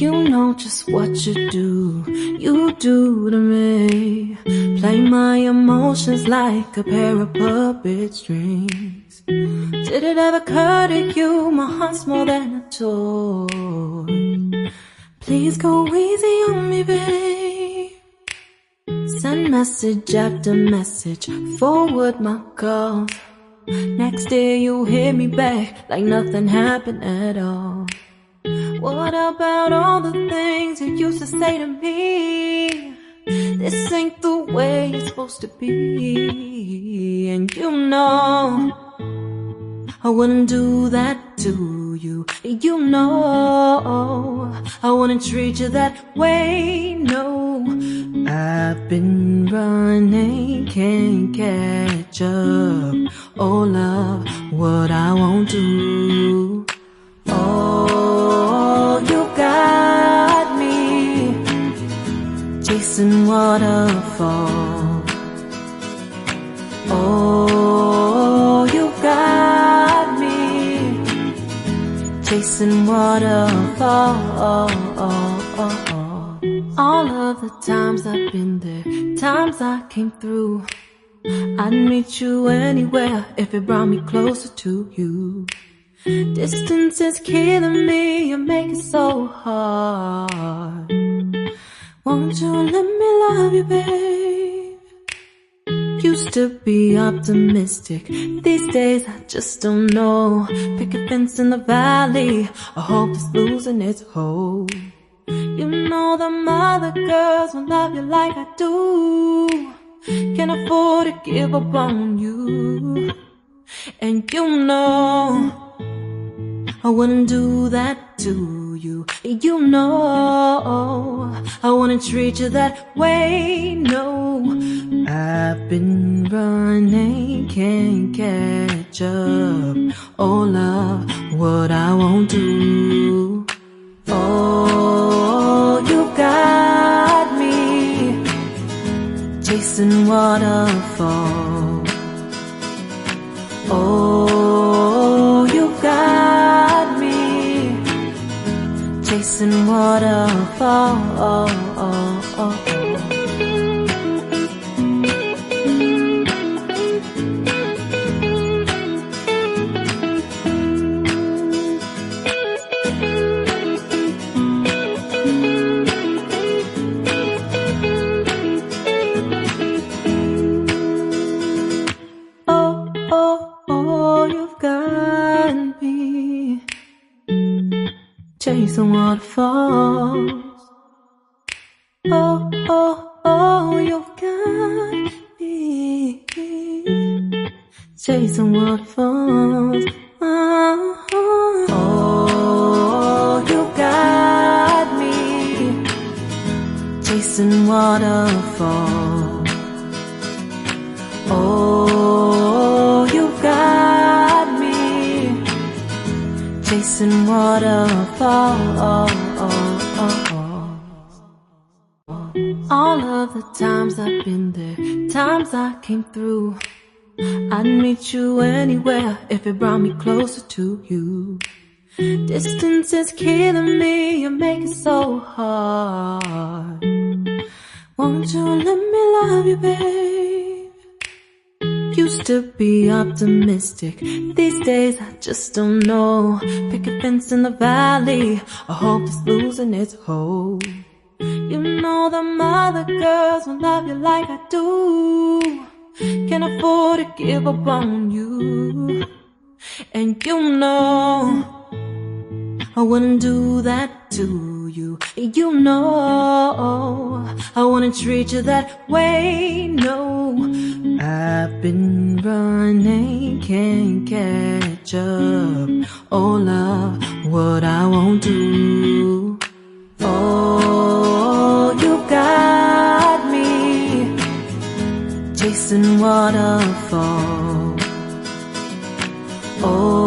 You know just what you do to me. Play my emotions like a pair of puppet strings. Did it ever occur to you my heart's more than a toy? Please go easy on me, babe. Send message after message, forward my calls. Next day you hit me back like nothing happened at all. What about all the things you used to say to me? This ain't the way it's supposed to be. And you know I wouldn't do that to you. You know I wouldn't treat you that way, no. I've been running, can't catch up. Oh love, what I won't do. Oh, you got me chasing waterfalls. Oh, you got me chasing waterfalls. All of the times I've been there, times I came through, I'd meet you anywhere if it brought me closer to you. Distance is killing me, you make it so hard. Won't you let me love you, babe? Used to be optimistic, these days I just don't know. Pick a fence in the valley, I hope it's losing its hold. You know them other girls won't love you like I do. Can't afford to give up on you. And you know I wouldn't do that to you. You know I wouldn't treat you that way, no. I've been running, can't catch up. Oh love, what I won't do. Oh, you got me chasing waterfalls. Oh, you got me chasing waterfalls. Chasing waterfalls. Oh, oh, oh, you've got me chasing waterfalls. Oh, oh, you got me chasing waterfalls. Oh, you got me chasing waterfalls. All of the times I've been there, times I came through, I'd meet you anywhere if it brought me closer to you. Distance is killing me, you make it so hard. Won't you let me love you, babe? Used to be optimistic, these days I just don't know. Pick a fence in the valley, I hope it's losing its hold. You know them other girls won't love you like I do. Can't afford to give up on you. And you know I wouldn't do that to you. You know I wouldn't treat you that way, no. I've been running, can't catch up. Oh love, what I won't do. Oh, you got me chasing waterfalls. Oh,